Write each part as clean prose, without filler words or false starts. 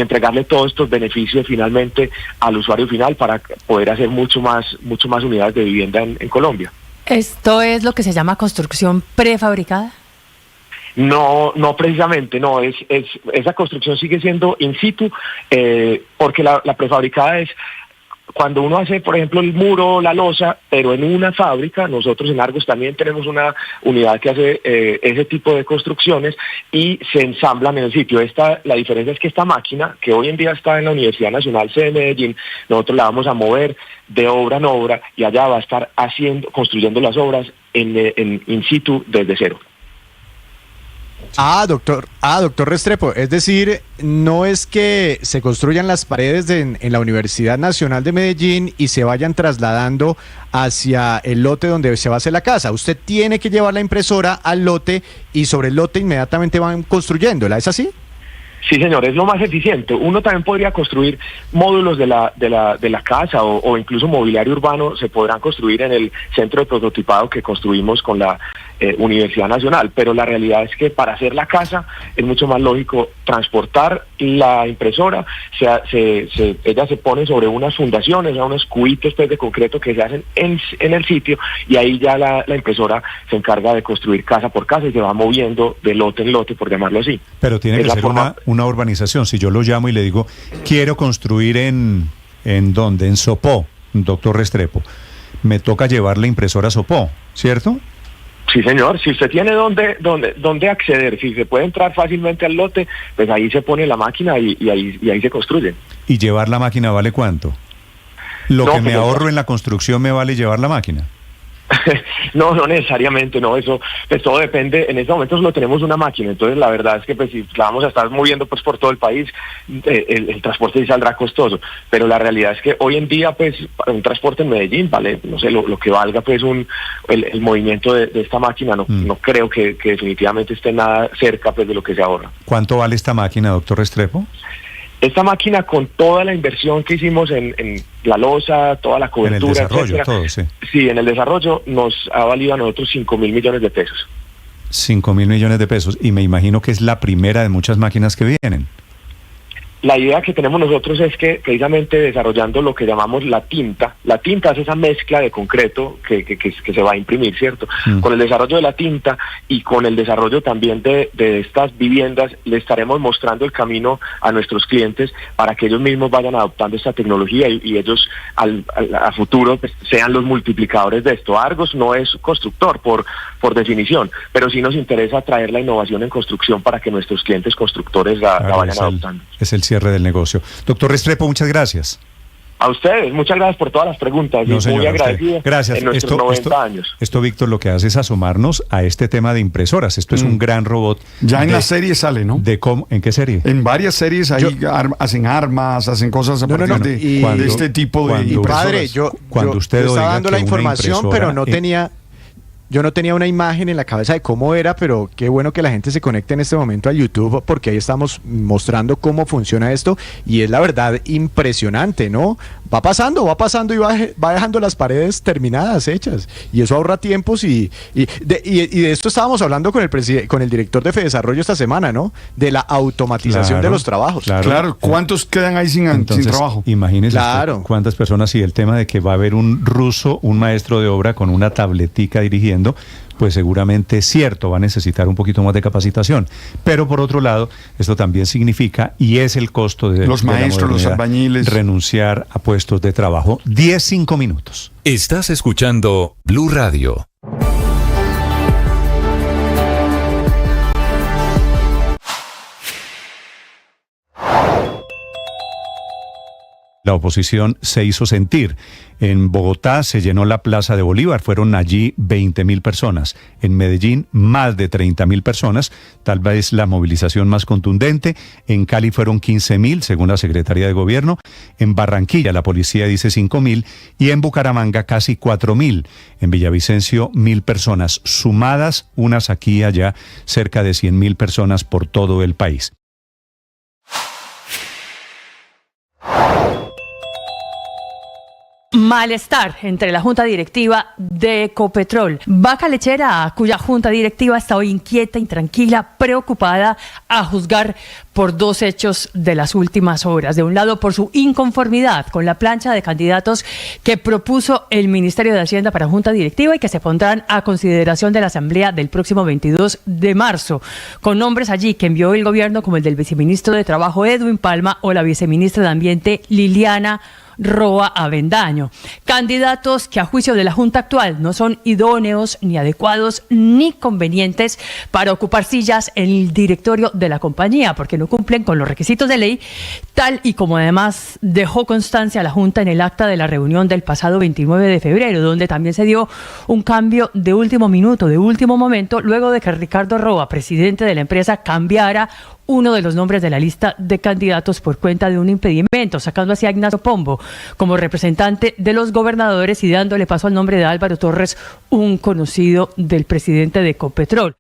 entregarle todos estos beneficios finalmente al usuario final para poder hacer mucho más unidades de vivienda en Colombia. ¿Esto es lo que se llama construcción prefabricada? No, no precisamente, no, esa construcción sigue siendo in situ, porque la prefabricada es cuando uno hace, por ejemplo, el muro, la losa, pero en una fábrica. Nosotros en Argos también tenemos una unidad que hace ese tipo de construcciones y se ensamblan en el sitio. La diferencia es que esta máquina, que hoy en día está en la Universidad Nacional C de Medellín, nosotros la vamos a mover de obra en obra y allá va a estar construyendo las obras en in situ desde cero. Doctor Restrepo, es decir, no es que se construyan las paredes en la Universidad Nacional de Medellín y se vayan trasladando hacia el lote donde se va a hacer la casa. Usted tiene que llevar la impresora al lote y sobre el lote inmediatamente van construyéndola, ¿es así? Sí, señor, es lo más eficiente. Uno también podría construir módulos de la casa o incluso mobiliario urbano se podrán construir en el centro de prototipado que construimos con la Universidad Nacional, pero la realidad es que para hacer la casa es mucho más lógico transportar la impresora. Ella se pone sobre unas fundaciones, unos cubitos de concreto que se hacen en el sitio, y ahí ya la impresora se encarga de construir casa por casa y se va moviendo de lote en lote, por llamarlo así. Pero tiene que ser una urbanización. Si yo lo llamo y le digo, quiero construir ¿en dónde? En Sopó, doctor Restrepo. Me toca llevar la impresora a Sopó, ¿cierto? Sí, señor. Si usted tiene dónde acceder, si se puede entrar fácilmente al lote, pues ahí se pone la máquina y ahí se construye. ¿Y llevar la máquina vale cuánto? ¿Lo que me ahorro en la construcción me vale llevar la máquina? No necesariamente, no, eso pues todo depende. En este momento solo tenemos una máquina, entonces la verdad es que pues si la vamos a estar moviendo pues por todo el país, el transporte sí saldrá costoso, pero la realidad es que hoy en día pues para un transporte en Medellín vale, no sé, lo que valga pues el movimiento de esta máquina, no creo que definitivamente esté nada cerca pues de lo que se ahorra. ¿Cuánto vale esta máquina, doctor Restrepo? Esta máquina, con toda la inversión que hicimos en la losa, toda la cobertura, en el desarrollo, etcétera, todo, sí. Sí, en el desarrollo nos ha valido a nosotros 5.000 millones de pesos. 5.000 millones de pesos, y me imagino que es la primera de muchas máquinas que vienen. La idea que tenemos nosotros es que precisamente desarrollando lo que llamamos la tinta es esa mezcla de concreto que se va a imprimir, ¿cierto? Con el desarrollo de la tinta y con el desarrollo también de estas viviendas, le estaremos mostrando el camino a nuestros clientes para que ellos mismos vayan adoptando esta tecnología y ellos a futuro pues, sean los multiplicadores de esto. Argos no es constructor por definición, pero sí nos interesa traer la innovación en construcción para que nuestros clientes constructores la vayan adoptando. Es el cierre del negocio. Doctor Restrepo, muchas gracias. A ustedes, muchas gracias por todas las preguntas. No, señor, muy agradecido. Gracias. En nuestros 90 años. Esto, Víctor, lo que hace es asomarnos a este tema de impresoras. Esto es un gran robot. Ya en la serie sale, ¿no? ¿En qué serie? En varias series ahí hacen armas, hacen cosas a partir de este tipo de impresoras. Padre, cuando usted estaba dando la información, pero no tenía... Yo no tenía una imagen en la cabeza de cómo era, pero qué bueno que la gente se conecte en este momento a YouTube, porque ahí estamos mostrando cómo funciona esto, y es la verdad impresionante, ¿no? Va pasando y va dejando las paredes terminadas, hechas, y eso ahorra tiempos y de esto estábamos hablando con el director de Fedesarrollo esta semana, ¿no? De la automatización de los trabajos. Claro. ¿Cuántos quedan ahí sin trabajo? Imagínese cuántas personas, y el tema de que va a haber un ruso, un maestro de obra con una tabletica dirigiendo, pues seguramente es cierto, va a necesitar un poquito más de capacitación. Pero por otro lado, esto también significa, y es el costo de los maestros, los albañiles, renunciar a puestos de trabajo. 5 minutos. Estás escuchando Blue Radio. La oposición se hizo sentir. En Bogotá se llenó la Plaza de Bolívar, fueron allí 20.000 personas. En Medellín, más de 30.000 personas, tal vez la movilización más contundente. En Cali fueron 15.000, según la Secretaría de Gobierno. En Barranquilla, la policía dice 5.000. Y en Bucaramanga, casi 4.000. En Villavicencio, 1.000 personas, sumadas unas aquí y allá, cerca de 100.000 personas por todo el país. Malestar entre la junta directiva de Ecopetrol. Vaca Lechera, cuya junta directiva está hoy inquieta, intranquila, preocupada, a juzgar por dos hechos de las últimas horas. De un lado, por su inconformidad con la plancha de candidatos que propuso el Ministerio de Hacienda para Junta Directiva y que se pondrán a consideración de la Asamblea del próximo 22 de marzo, con nombres allí que envió el gobierno como el del viceministro de Trabajo Edwin Palma o la viceministra de Ambiente Liliana Roa Avendaño. Candidatos que a juicio de la Junta actual no son idóneos, ni adecuados, ni convenientes para ocupar sillas en el directorio de la compañía, porque no cumplen con los requisitos de ley, tal y como además dejó constancia la Junta en el acta de la reunión del pasado 29 de febrero, donde también se dio un cambio de último minuto, de último momento, luego de que Ricardo Roa, presidente de la empresa, cambiara uno de los nombres de la lista de candidatos por cuenta de un impedimento, sacando así a Ignacio Pombo como representante de los gobernadores y dándole paso al nombre de Álvaro Torres, un conocido del presidente de Ecopetrol.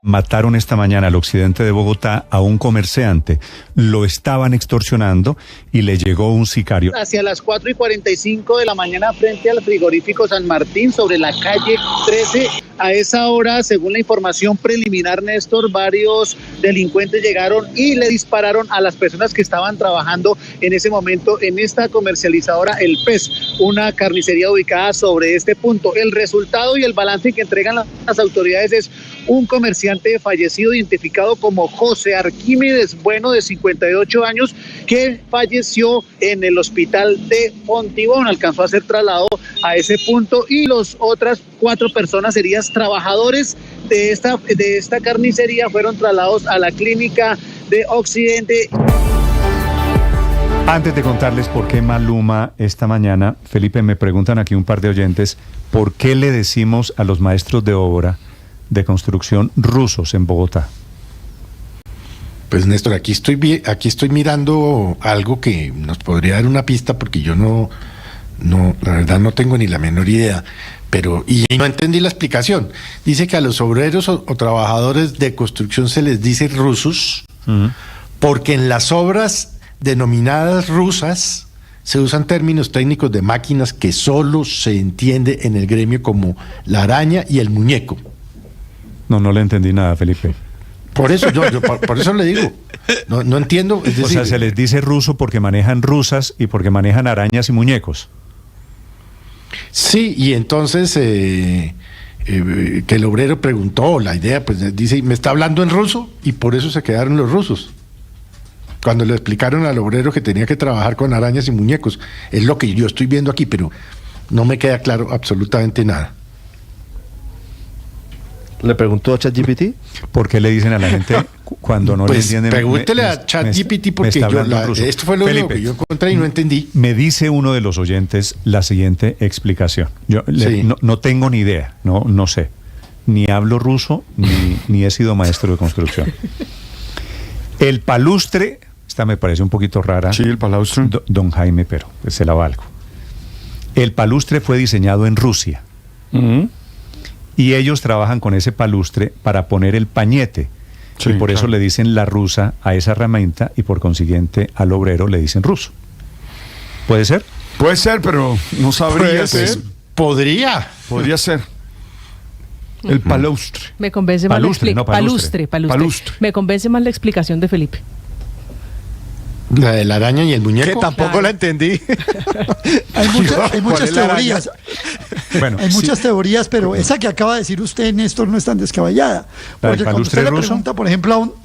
Mataron esta mañana al occidente de Bogotá a un comerciante. Lo estaban extorsionando y le llegó un sicario. Hacia las 4:45 de la mañana frente al frigorífico San Martín sobre la calle 13. A esa hora, según la información preliminar, Néstor, varios delincuentes llegaron y le dispararon a las personas que estaban trabajando en ese momento en esta comercializadora El Pez, una carnicería ubicada sobre este punto. El resultado y el balance que entregan las autoridades es un comerciante fallecido identificado como José Arquímedes Bueno, de 58 años, que falleció en el hospital de Fontibón. Alcanzó a ser trasladado a ese punto y los otras 4 personas serían trabajadores de esta carnicería, fueron trasladados a la clínica de Occidente. Antes de contarles por qué Maluma esta mañana, Felipe, me preguntan aquí un par de oyentes, ¿por qué le decimos a los maestros de obra de construcción rusos en Bogotá? Pues Néstor, aquí estoy mirando algo que nos podría dar una pista, porque yo no, la verdad no tengo ni la menor idea, y no entendí la explicación. Dice que a los obreros o trabajadores de construcción se les dice rusos, porque en las obras denominadas rusas se usan términos técnicos de máquinas que solo se entiende en el gremio como la araña y el muñeco. No le entendí nada, Felipe. Por eso por eso le digo, no entiendo. Es decir, o sea, se les dice ruso porque manejan rusas y porque manejan arañas y muñecos. Sí, y entonces que el obrero preguntó, la idea, pues dice, ¿me está hablando en ruso? Y por eso se quedaron los rusos. Cuando le explicaron al obrero que tenía que trabajar con arañas y muñecos. Es lo que yo estoy viendo aquí, pero no me queda claro absolutamente nada. ¿Le preguntó a ChatGPT? ¿Por qué le dicen a la gente cuando no le entienden? Pregúntele a ChatGPT, porque esto fue lo único que yo encontré y no entendí. Me dice uno de los oyentes la siguiente explicación. Yo no tengo ni idea, no sé. Ni hablo ruso, ni he sido maestro de construcción. El palustre, esta me parece un poquito rara. Sí, el palustre. Don Jaime, pero se la valgo. El palustre fue diseñado en Rusia. Y ellos trabajan con ese palustre para poner el pañete. Sí, y por eso le dicen la rusa a esa herramienta y por consiguiente al obrero le dicen ruso. ¿Puede ser? Puede ser, pero no sabría. Podría ser. El palustre. Me convence más palustre. Me convence más la explicación de Felipe. La de la araña y el muñeco. Que tampoco la entendí. Hay muchas teorías. Bueno, hay muchas teorías, pero esa que acaba de decir usted, Néstor, no es tan descabellada. Porque cuando usted le pregunta, por ejemplo,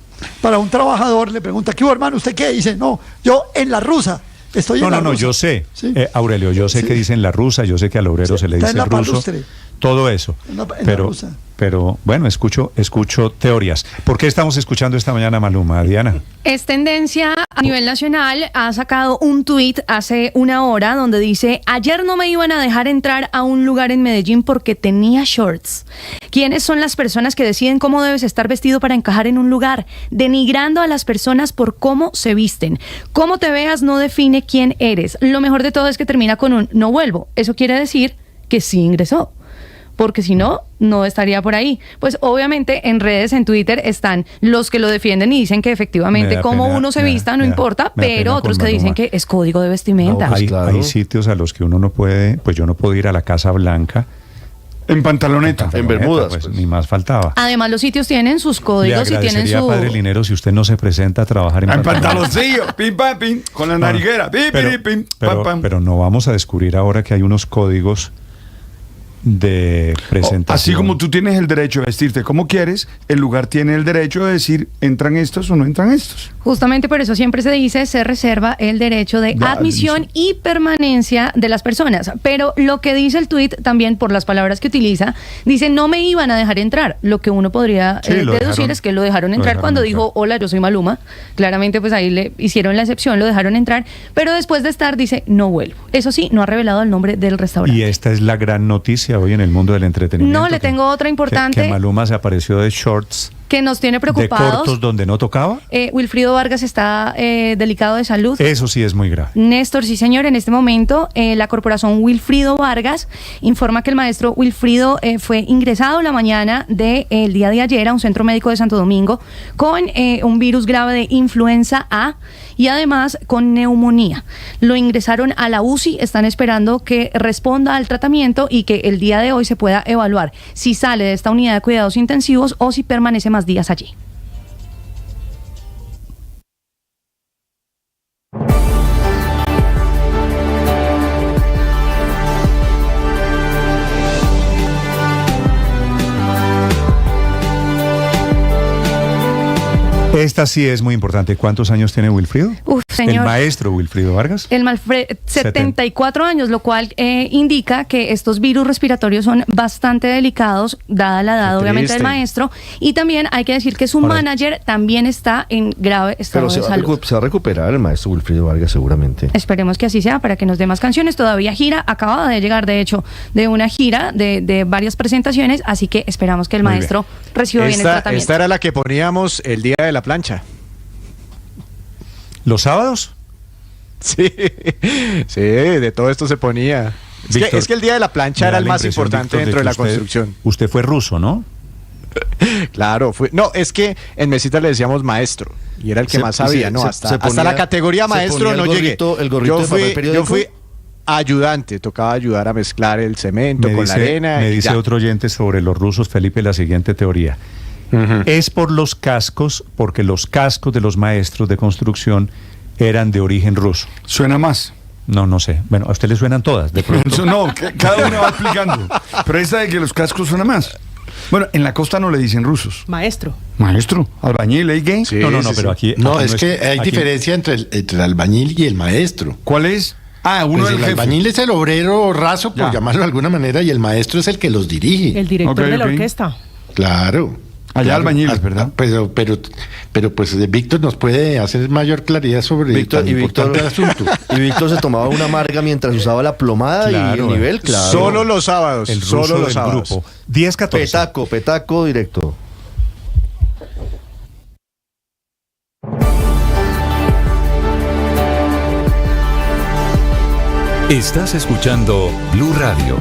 para un trabajador, le pregunta, ¿qué hermano? ¿Usted qué? Dice, no, yo en la rusa. Estoy en la rusa. Yo sé, ¿sí? Aurelio, yo sé que dicen la rusa, yo sé que al obrero se le dice ruso. Palustre. Todo eso. Pero bueno, escucho teorías. ¿Por qué estamos escuchando esta mañana Maluma, Diana? Es tendencia a nivel nacional. Ha sacado un tuit hace una hora donde dice: ayer no me iban a dejar entrar a un lugar en Medellín porque tenía shorts. ¿Quiénes son las personas que deciden cómo debes estar vestido para encajar en un lugar? Denigrando a las personas por cómo se visten. Cómo te veas no define quién eres. Lo mejor de todo es que termina con un no vuelvo. Eso quiere decir que sí ingresó, porque si no, no estaría por ahí. Pues obviamente en redes, en Twitter, están los que lo defienden y dicen que efectivamente cómo uno se vista no importa, pero otros que dicen que es código de vestimenta. No, hay sitios a los que uno no puede, pues yo no puedo ir a la Casa Blanca En pantaloneta. En bermudas. Pues, ni más faltaba. Además, los sitios tienen sus códigos y tienen su... Padre Linero, si usted no se presenta a trabajar en pantaloncillo, pim, pam, pim, con la nariguera, pim, pim, pam, pam. Pero no vamos a descubrir ahora que hay unos códigos de presentación. Así como tú tienes el derecho de vestirte como quieres, el lugar tiene el derecho de decir ¿entran estos o no entran estos? Justamente por eso siempre se dice, se reserva el derecho de admisión y permanencia de las personas. Pero lo que dice el tuit, también por las palabras que utiliza, dice no me iban a dejar entrar. Lo que uno podría deducir es que lo dejaron entrar cuando dijo hola, yo soy Maluma. Claramente pues ahí le hicieron la excepción, lo dejaron entrar, pero después de estar dice no vuelvo. Eso sí, no ha revelado el nombre del restaurante. Y esta es la gran noticia hoy en el mundo del entretenimiento. No, le tengo otra importante. Que Maluma se apareció de shorts. Que nos tiene preocupados. ¿De cortos donde no tocaba? Wilfrido Vargas está delicado de salud. Eso sí es muy grave. Néstor, sí señor, en este momento la corporación Wilfrido Vargas informa que el maestro Wilfrido fue ingresado la mañana del día de ayer a un centro médico de Santo Domingo con un virus grave de influenza A y además con neumonía. Lo ingresaron a la UCI, están esperando que responda al tratamiento y que el día de hoy se pueda evaluar si sale de esta unidad de cuidados intensivos o si permanece más días allí. Esta sí es muy importante. ¿Cuántos años tiene Wilfrido? Señor. El maestro Wilfrido Vargas. 74 años, lo cual indica que estos virus respiratorios son bastante delicados, dada la edad obviamente del maestro. Y también hay que decir que su manager también está en grave estado de salud. Se va a recuperar el maestro Wilfrido Vargas seguramente. Esperemos que así sea para que nos dé más canciones. Todavía gira, acababa de llegar de hecho de una gira de varias presentaciones, así que esperamos que el maestro reciba bien el tratamiento. Esta era la que poníamos el día de la plancha. ¿Los sábados? Sí, de todo esto se ponía. Víctor, es que el día de la plancha era el más importante dentro de la construcción. Usted fue ruso, ¿no? Claro, no, es que en Mesita le decíamos maestro y era el que más sabía, ¿no? Hasta la categoría maestro no llegué. Yo fui ayudante, tocaba ayudar a mezclar el cemento con la arena. Me dice otro oyente sobre los rusos, Felipe, la siguiente teoría. Es por los cascos, porque los cascos de los maestros de construcción eran de origen ruso. ¿Suena más? No sé. Bueno, a usted le suenan todas, de pronto. No, cada uno va explicando. Pero esta de que los cascos suena más. Bueno, en la costa no le dicen rusos. Maestro, albañil, ¿eh, gay? Sí, no, pero aquí... No, es que hay diferencia entre el albañil y el maestro. ¿Cuál es? Uno pues el albañil es el obrero raso, por llamarlo de alguna manera, y el maestro es el que los dirige. El director de la orquesta. Claro. Allá albañiles, ¿verdad? Pero pues Víctor nos puede hacer mayor claridad sobre el asunto. Y Víctor se tomaba una amarga mientras usaba la plomada y el nivel, claro. Solo los sábados. El solo los sábados. Grupo. 10-14. Petaco directo. Estás escuchando Blue Radio.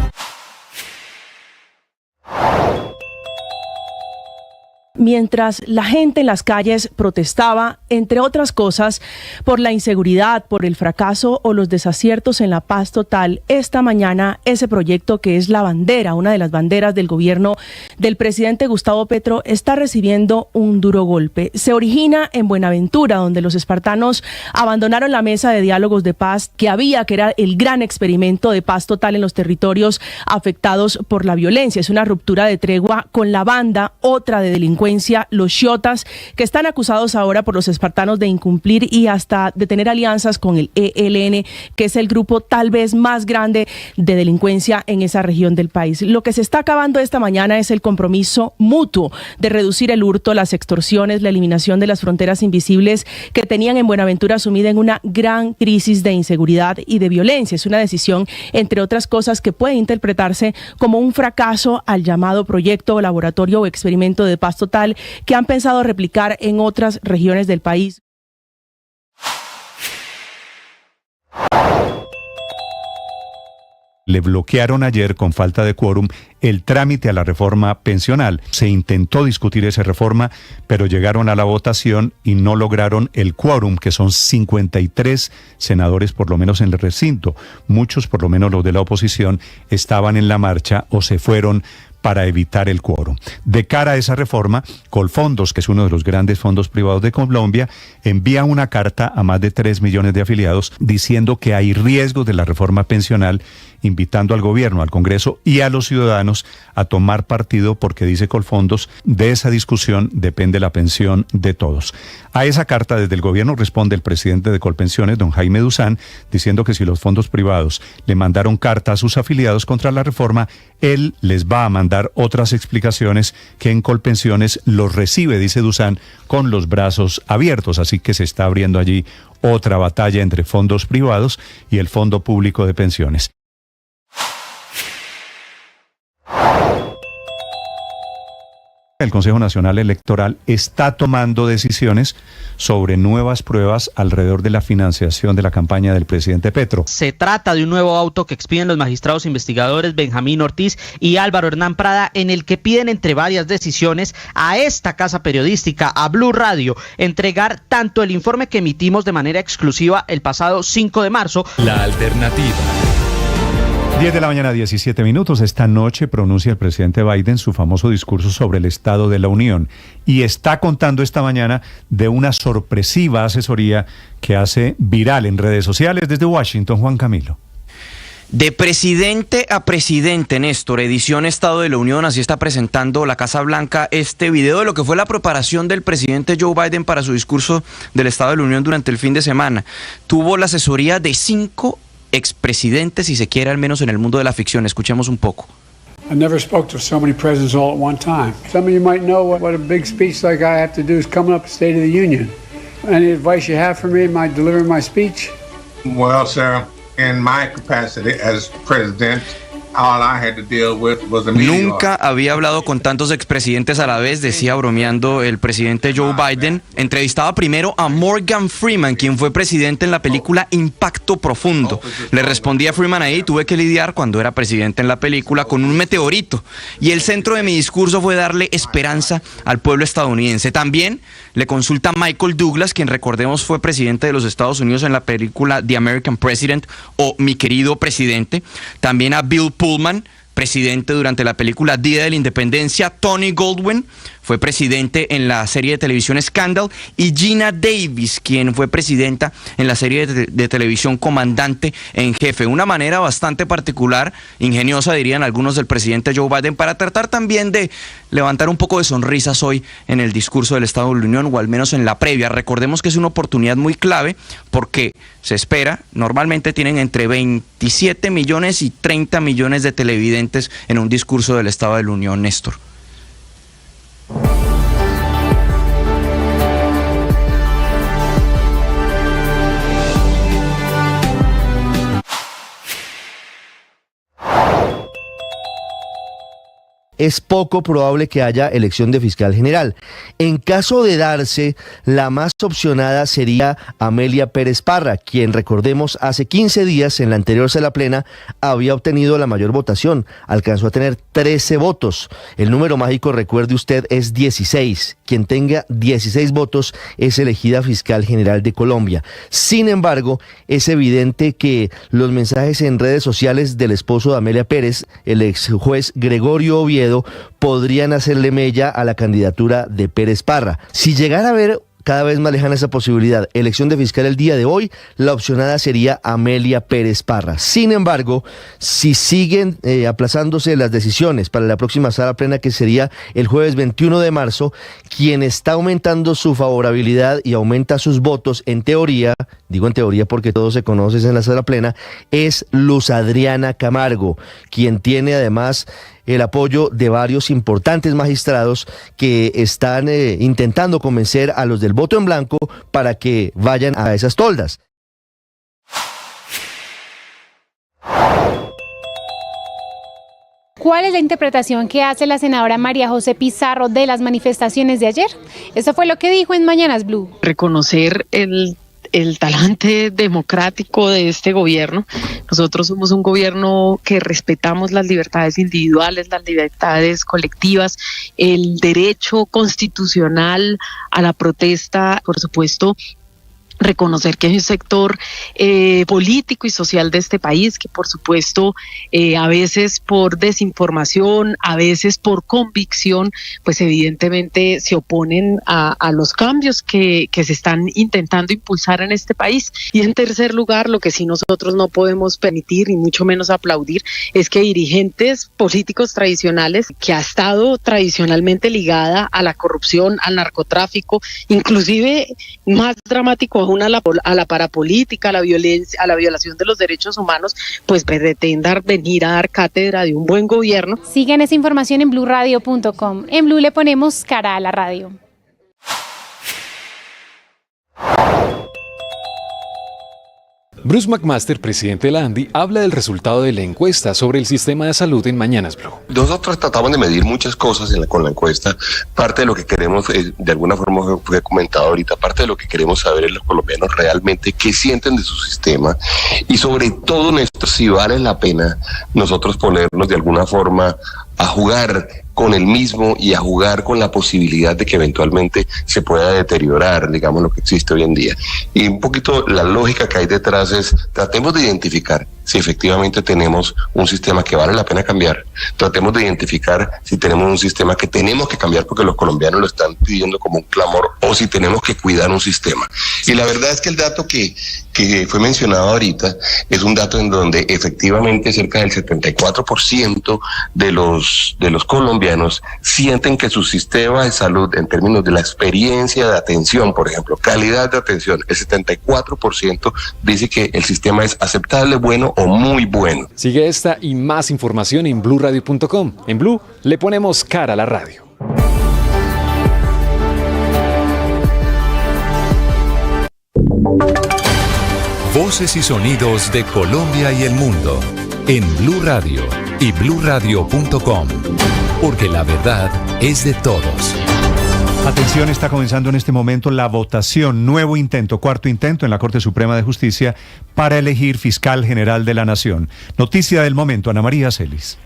Mientras la gente en las calles protestaba, entre otras cosas, por la inseguridad, por el fracaso o los desaciertos en la paz total, esta mañana ese proyecto que es la bandera, una de las banderas del gobierno del presidente Gustavo Petro, está recibiendo un duro golpe. Se origina en Buenaventura, donde los espartanos abandonaron la mesa de diálogos de paz que era el gran experimento de paz total en los territorios afectados por la violencia. Es una ruptura de tregua con la banda, otra de delincuencia, los Xotas, que están acusados ahora por los espartanos de incumplir y hasta de tener alianzas con el ELN, que es el grupo tal vez más grande de delincuencia en esa región del país. Lo que se está acabando esta mañana es el compromiso mutuo de reducir el hurto, las extorsiones, la eliminación de las fronteras invisibles que tenían en Buenaventura sumida en una gran crisis de inseguridad y de violencia. Es una decisión, entre otras cosas, que puede interpretarse como un fracaso al llamado proyecto, laboratorio o experimento de paz total que han pensado replicar en otras regiones del país. le bloquearon ayer con falta de quórum el trámite a la reforma pensional. Se intentó discutir esa reforma, pero llegaron a la votación y no lograron el quórum, que son 53 senadores por lo menos en el recinto. Muchos, por lo menos los de la oposición, estaban en la marcha o se fueron para evitar el quórum. De cara a esa reforma, Colfondos, que es uno de los grandes fondos privados de Colombia, envía una carta a más de 3 millones de afiliados diciendo que hay riesgos de la reforma pensional, invitando al gobierno, al Congreso y a los ciudadanos a tomar partido porque, dice Colfondos, de esa discusión depende la pensión de todos. A esa carta desde el gobierno responde el presidente de Colpensiones, don Jaime Duzán, diciendo que si los fondos privados le mandaron carta a sus afiliados contra la reforma, él les va a mandar otras explicaciones que en Colpensiones los recibe, dice Duzán, con los brazos abiertos. Así que se está abriendo allí otra batalla entre fondos privados y el Fondo Público de Pensiones. El Consejo Nacional Electoral está tomando decisiones sobre nuevas pruebas alrededor de la financiación de la campaña del presidente Petro. Se trata de un nuevo auto que expiden los magistrados investigadores Benjamín Ortiz y Álvaro Hernán Prada, en el que piden, entre varias decisiones, a esta casa periodística, a Blue Radio, entregar tanto el informe que emitimos de manera exclusiva el pasado 5 de marzo. La alternativa. 10 de la mañana, 17 minutos. Esta noche pronuncia el presidente Biden su famoso discurso sobre el Estado de la Unión y está contando esta mañana de una sorpresiva asesoría que hace viral en redes sociales. Desde Washington, Juan Camilo. De presidente a presidente, Néstor, edición Estado de la Unión, así está presentando la Casa Blanca este video de lo que fue la preparación del presidente Joe Biden para su discurso del Estado de la Unión durante el fin de semana. Tuvo la asesoría de 5 expresidentes, si se quiere, al menos en el mundo de la ficción. Escuchemos un poco. I never spoke to so many presidents all at one time. Some of you might know what a big speech like I have to do is coming up State of the Union. Any advice you have for me in delivering my speech? Well, sir, in my capacity as president, all I had to deal with was the media. Nunca había hablado con tantos expresidentes a la vez, decía bromeando el presidente Joe Biden. Entrevistaba primero a Morgan Freeman, quien fue presidente en la película Impacto Profundo. Le respondía a Freeman ahí: tuve que lidiar cuando era presidente en la película con un meteorito. Y el centro de mi discurso fue darle esperanza al pueblo estadounidense. También le consulta a Michael Douglas, quien, recordemos, fue presidente de los Estados Unidos en la película The American President o Mi Querido Presidente. También a Bill Pullman, presidente durante la película Día de la Independencia. Tony Goldwyn fue presidente en la serie de televisión Scandal, y Gina Davis, quien fue presidenta en la serie de televisión Comandante en Jefe. Una manera bastante particular, ingeniosa, dirían algunos, del presidente Joe Biden para tratar también de levantar un poco de sonrisas hoy en el discurso del Estado de la Unión, o al menos en la previa. Recordemos que es una oportunidad muy clave porque se espera, normalmente tienen entre 27 millones y 30 millones de televidentes en un discurso del Estado de la Unión, Néstor. Es poco probable que haya elección de fiscal general. En caso de darse, la más opcionada sería Amelia Pérez Parra, quien, recordemos, hace 15 días, en la anterior sala plena, había obtenido la mayor votación. Alcanzó a tener 13 votos. El número mágico, recuerde usted, es 16. Quien tenga 16 votos es elegida fiscal general de Colombia. Sin embargo, es evidente que los mensajes en redes sociales del esposo de Amelia Pérez, el ex juez Gregorio Oviedo, podrían hacerle mella a la candidatura de Pérez Parra. Si llegara a ver cada vez más lejana esa posibilidad, elección de fiscal el día de hoy, la opcionada sería Amelia Pérez Parra. Sin embargo, si siguen aplazándose las decisiones para la próxima sala plena, que sería el jueves 21 de marzo, quien está aumentando su favorabilidad y aumenta sus votos, en teoría, digo en teoría porque todo se conoce en la sala plena, es Luz Adriana Camargo, quien tiene además el apoyo de varios importantes magistrados que están intentando convencer a los del voto en blanco para que vayan a esas toldas. ¿Cuál es la interpretación que hace la senadora María José Pizarro de las manifestaciones de ayer? Eso fue lo que dijo en Mañanas Blue. Reconocer el talante democrático de este gobierno. Nosotros somos un gobierno que respetamos las libertades individuales, las libertades colectivas, el derecho constitucional a la protesta, por supuesto, reconocer que hay un sector político y social de este país que, por supuesto, a veces por desinformación, a veces por convicción, pues evidentemente se oponen a los cambios que se están intentando impulsar en este país. Y en tercer lugar, lo que sí nosotros no podemos permitir y mucho menos aplaudir es que dirigentes políticos tradicionales, que ha estado tradicionalmente ligada a la corrupción, al narcotráfico, inclusive más dramático aún a la parapolítica, a la violencia, a la violación de los derechos humanos, pues pretendan venir a dar cátedra de un buen gobierno. Sigan esa información en blurradio.com. En Blue le ponemos cara a la radio. Bruce McMaster, presidente de la ANDI, habla del resultado de la encuesta sobre el sistema de salud en Mañanas Blue. Nosotros tratamos de medir muchas cosas con la encuesta. Parte de lo que queremos, de alguna forma fue comentado ahorita, parte de lo que queremos saber es los colombianos realmente qué sienten de su sistema y sobre todo, Néstor, si vale la pena nosotros ponernos de alguna forma a jugar con el mismo y a jugar con la posibilidad de que eventualmente se pueda deteriorar, digamos, lo que existe hoy en día. Y un poquito la lógica que hay detrás es, tratemos de identificar si efectivamente tenemos un sistema que vale la pena cambiar, tratemos de identificar si tenemos un sistema que tenemos que cambiar porque los colombianos lo están pidiendo como un clamor, o si tenemos que cuidar un sistema. Y la verdad es que el dato que fue mencionado ahorita es un dato en donde efectivamente cerca del 74% de los colombianos sienten que su sistema de salud, en términos de la experiencia de atención, por ejemplo, calidad de atención, el 74% dice que el sistema es aceptable, bueno o muy bueno. Sigue esta y más información en blurradio.com. En Blue le ponemos cara a la radio. Voces y sonidos de Colombia y el mundo en Blue Radio y blurradio.com, porque la verdad es de todos. Atención, está comenzando en este momento la votación, nuevo intento, cuarto intento en la Corte Suprema de Justicia para elegir fiscal general de la Nación. Noticia del momento, Ana María Celis.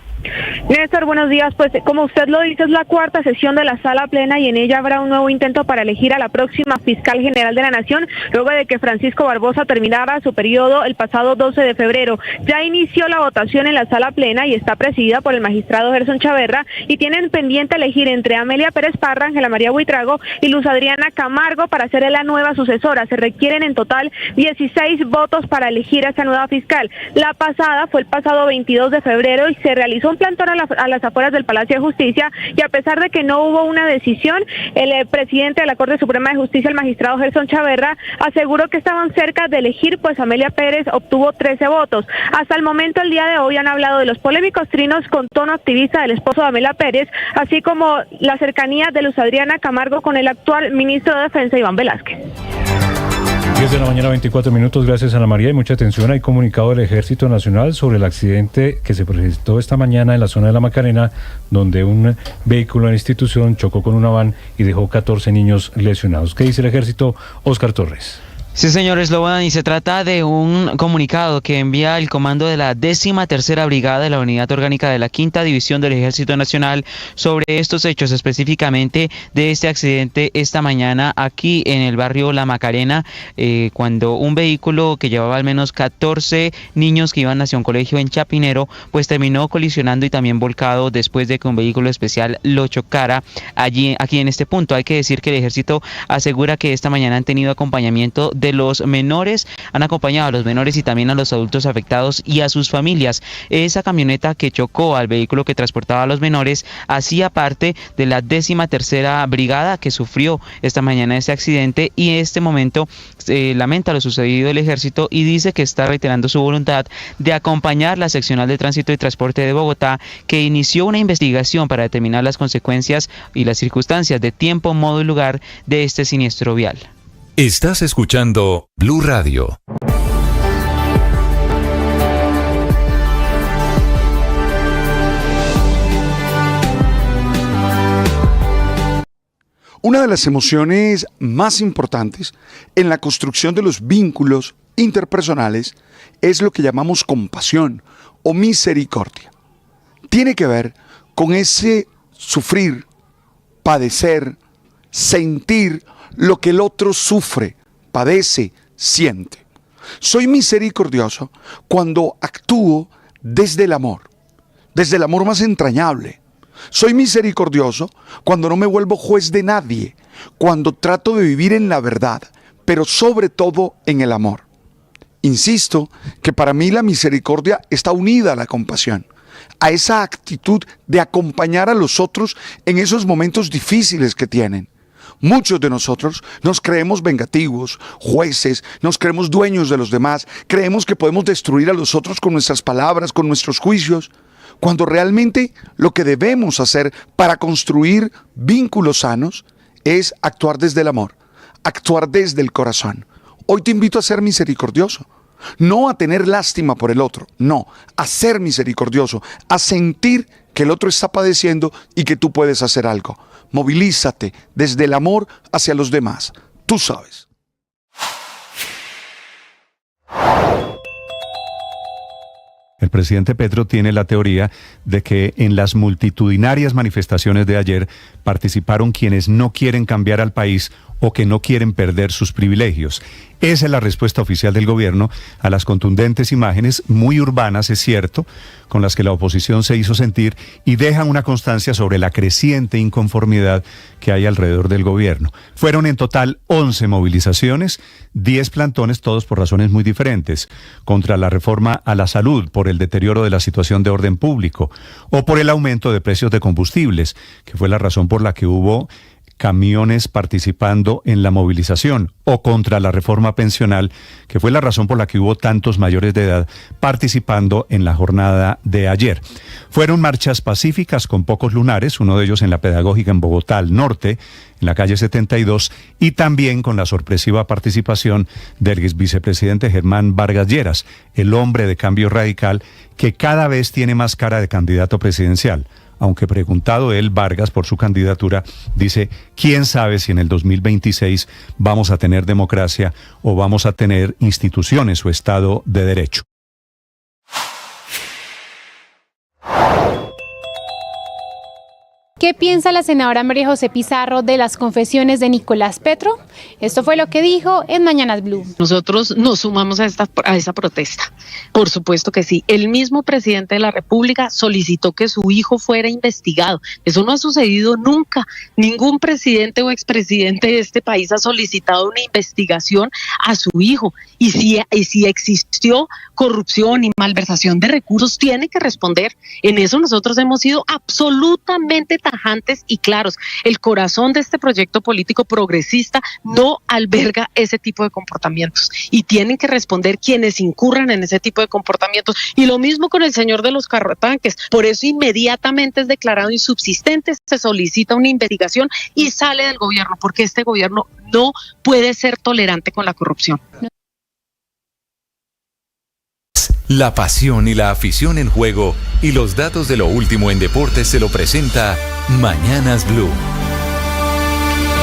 Néstor, buenos días. Pues como usted lo dice, es la cuarta sesión de la Sala Plena y en ella habrá un nuevo intento para elegir a la próxima fiscal general de la Nación, luego de que Francisco Barbosa terminara su periodo el pasado 12 de febrero. Ya inició la votación en la Sala Plena y está presidida por el magistrado Gerson Chaverra y tienen pendiente elegir entre Amelia Pérez Parra, Ángela María Buitrago y Luz Adriana Camargo para ser la nueva sucesora. Se requieren en total 16 votos para elegir a esta nueva fiscal. La pasada fue el pasado 22 de febrero y se realizó un plantón a las afueras del Palacio de Justicia y a pesar de que no hubo una decisión, el presidente de la Corte Suprema de Justicia, el magistrado Gerson Chaverra, aseguró que estaban cerca de elegir, pues Amelia Pérez obtuvo 13 votos. Hasta el momento, el día de hoy, han hablado de los polémicos trinos con tono activista del esposo de Amelia Pérez, así como la cercanía de Luz Adriana Camargo con el actual ministro de Defensa, Iván Velázquez. 10 de la mañana, 24 minutos. Gracias, Ana María. Y mucha atención. Hay comunicado del Ejército Nacional sobre el accidente que se presentó esta mañana en la zona de La Macarena, donde un vehículo de la institución chocó con una van y dejó 14 niños lesionados. ¿Qué dice el Ejército? Óscar Torres. Sí, señor Slobodan, y se trata de un comunicado que envía el comando de la 13ª Brigada de la Unidad Orgánica de la 5ª División del Ejército Nacional sobre estos hechos, específicamente de este accidente esta mañana aquí en el barrio La Macarena, cuando un vehículo que llevaba al menos 14 niños que iban hacia un colegio en Chapinero, pues terminó colisionando y también volcado después de que un vehículo especial lo chocara aquí en este punto. Hay que decir que el Ejército asegura que esta mañana han tenido acompañamiento de los menores, han acompañado a los menores y también a los adultos afectados y a sus familias. Esa camioneta que chocó al vehículo que transportaba a los menores hacía parte de la 13ª Brigada que sufrió esta mañana este accidente, y en este momento lamenta lo sucedido el Ejército y dice que está reiterando su voluntad de acompañar la Seccional de Tránsito y Transporte de Bogotá, que inició una investigación para determinar las consecuencias y las circunstancias de tiempo, modo y lugar de este siniestro vial. Estás escuchando Blue Radio. Una de las emociones más importantes en la construcción de los vínculos interpersonales es lo que llamamos compasión o misericordia. Tiene que ver con ese sufrir, padecer, sentir lo que el otro sufre, padece, siente. Soy misericordioso cuando actúo desde el amor más entrañable. Soy misericordioso cuando no me vuelvo juez de nadie, cuando trato de vivir en la verdad, pero sobre todo en el amor. Insisto que para mí la misericordia está unida a la compasión, a esa actitud de acompañar a los otros en esos momentos difíciles que tienen. Muchos de nosotros nos creemos vengativos, jueces, nos creemos dueños de los demás, creemos que podemos destruir a los otros con nuestras palabras, con nuestros juicios, cuando realmente lo que debemos hacer para construir vínculos sanos es actuar desde el amor, actuar desde el corazón. Hoy te invito a ser misericordioso, no a tener lástima por el otro, no, a ser misericordioso, a sentir que el otro está padeciendo y que tú puedes hacer algo. Movilízate desde el amor hacia los demás. Tú sabes. El presidente Petro tiene la teoría de que en las multitudinarias manifestaciones de ayer participaron quienes no quieren cambiar al país o que no quieren perder sus privilegios. Esa es la respuesta oficial del gobierno a las contundentes imágenes, muy urbanas, es cierto, con las que la oposición se hizo sentir y dejan una constancia sobre la creciente inconformidad que hay alrededor del gobierno. Fueron en total 11 movilizaciones, 10 plantones, todos por razones muy diferentes, contra la reforma a la salud, por el deterioro de la situación de orden público o por el aumento de precios de combustibles, que fue la razón por la que hubo camiones participando en la movilización, o contra la reforma pensional, que fue la razón por la que hubo tantos mayores de edad participando en la jornada de ayer. Fueron marchas pacíficas con pocos lunares, uno de ellos en la Pedagógica en Bogotá, al norte, en la calle 72, y también con la sorpresiva participación del vicepresidente Germán Vargas Lleras, el hombre de Cambio Radical, que cada vez tiene más cara de candidato presidencial. Aunque preguntado él, Vargas, por su candidatura, dice, ¿quién sabe si en el 2026 vamos a tener democracia o vamos a tener instituciones o Estado de Derecho? ¿Qué piensa la senadora María José Pizarro de las confesiones de Nicolás Petro? Esto fue lo que dijo en Mañanas Blue. Nosotros nos sumamos a esa protesta. Por supuesto que sí. El mismo presidente de la República solicitó que su hijo fuera investigado. Eso no ha sucedido nunca. Ningún presidente o expresidente de este país ha solicitado una investigación a su hijo. Y si existió corrupción y malversación de recursos, tiene que responder. En eso nosotros hemos sido absolutamente tajantes y claros. El corazón de este proyecto político progresista no alberga ese tipo de comportamientos y tienen que responder quienes incurran en ese tipo de comportamientos. Y lo mismo con el señor de los carrotanques. Por eso inmediatamente es declarado insubsistente, se solicita una investigación y sale del gobierno, porque este gobierno no puede ser tolerante con la corrupción. La pasión y la afición en juego y los datos de lo último en deportes se lo presenta Mañanas Blue.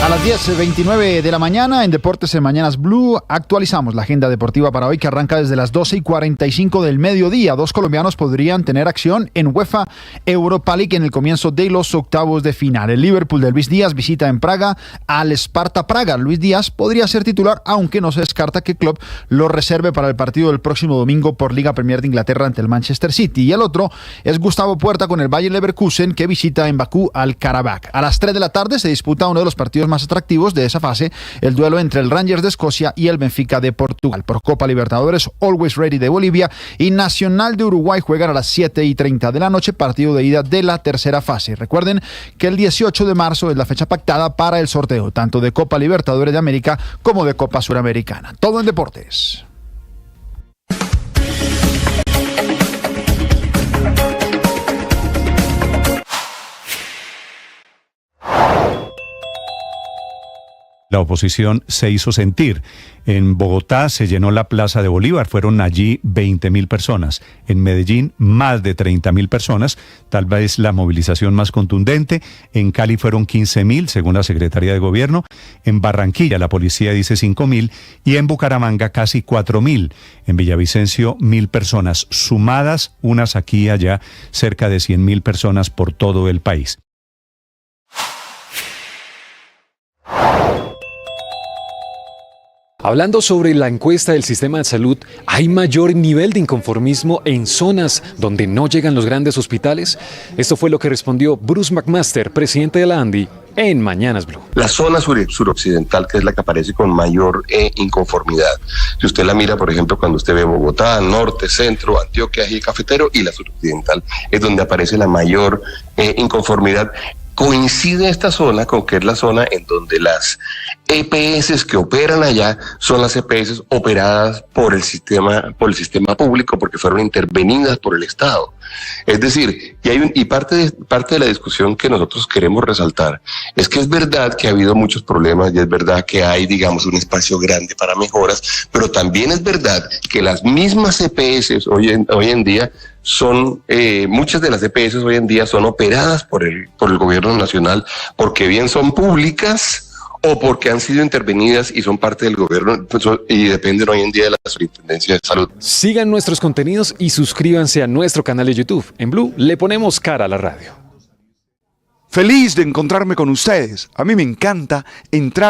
A las 10:29 de la mañana en Deportes en Mañanas Blue actualizamos la agenda deportiva para hoy, que arranca desde las 12:45 del mediodía. Dos colombianos podrían tener acción en UEFA Europa League en el comienzo de los octavos de final. El Liverpool de Luis Díaz visita en Praga al Sparta Praga. Luis Díaz podría ser titular, aunque no se descarta que Klopp lo reserve para el partido del próximo domingo por Liga Premier de Inglaterra ante el Manchester City. Y el otro es Gustavo Puerta con el Bayer Leverkusen, que visita en Bakú al Karabakh. A las 3 de la tarde se disputa uno de los partidos más atractivos de esa fase, el duelo entre el Rangers de Escocia y el Benfica de Portugal. Por Copa Libertadores, Always Ready de Bolivia y Nacional de Uruguay juegan a las 7:30 de la noche, partido de ida de la tercera fase. Recuerden que el 18 de marzo es la fecha pactada para el sorteo, tanto de Copa Libertadores de América como de Copa Suramericana. Todo en deportes. La oposición se hizo sentir. En Bogotá se llenó la Plaza de Bolívar, fueron allí 20.000 personas. En Medellín, más de 30.000 personas, tal vez la movilización más contundente. En Cali fueron 15.000, según la Secretaría de Gobierno. En Barranquilla, la policía dice 5.000. Y en Bucaramanga, casi 4.000. En Villavicencio, 1.000 personas, sumadas unas aquí y allá, cerca de 100.000 personas por todo el país. Hablando sobre la encuesta del sistema de salud, ¿hay mayor nivel de inconformismo en zonas donde no llegan los grandes hospitales? Esto fue lo que respondió Bruce McMaster, presidente de la ANDI, en Mañanas Blue. La zona suroccidental, que es la que aparece con mayor inconformidad. Si usted la mira, por ejemplo, cuando usted ve Bogotá, norte, centro, Antioquia, Eje Cafetero, y la suroccidental es donde aparece la mayor inconformidad. Coincide esta zona con que es la zona en donde las EPS que operan allá son las EPS operadas por el sistema público, porque fueron intervenidas por el Estado. Es decir, y parte de la discusión que nosotros queremos resaltar es que es verdad que ha habido muchos problemas y es verdad que hay, digamos, un espacio grande para mejoras, pero también es verdad que las mismas EPS hoy en día son, muchas de las EPS hoy en día son operadas por el gobierno nacional, porque bien son públicas o porque han sido intervenidas y son parte del gobierno y dependen hoy en día de la Superintendencia de Salud. Sigan nuestros contenidos y suscríbanse a nuestro canal de YouTube. En Blue le ponemos cara a la radio. Feliz de encontrarme con ustedes. A mí me encanta entrar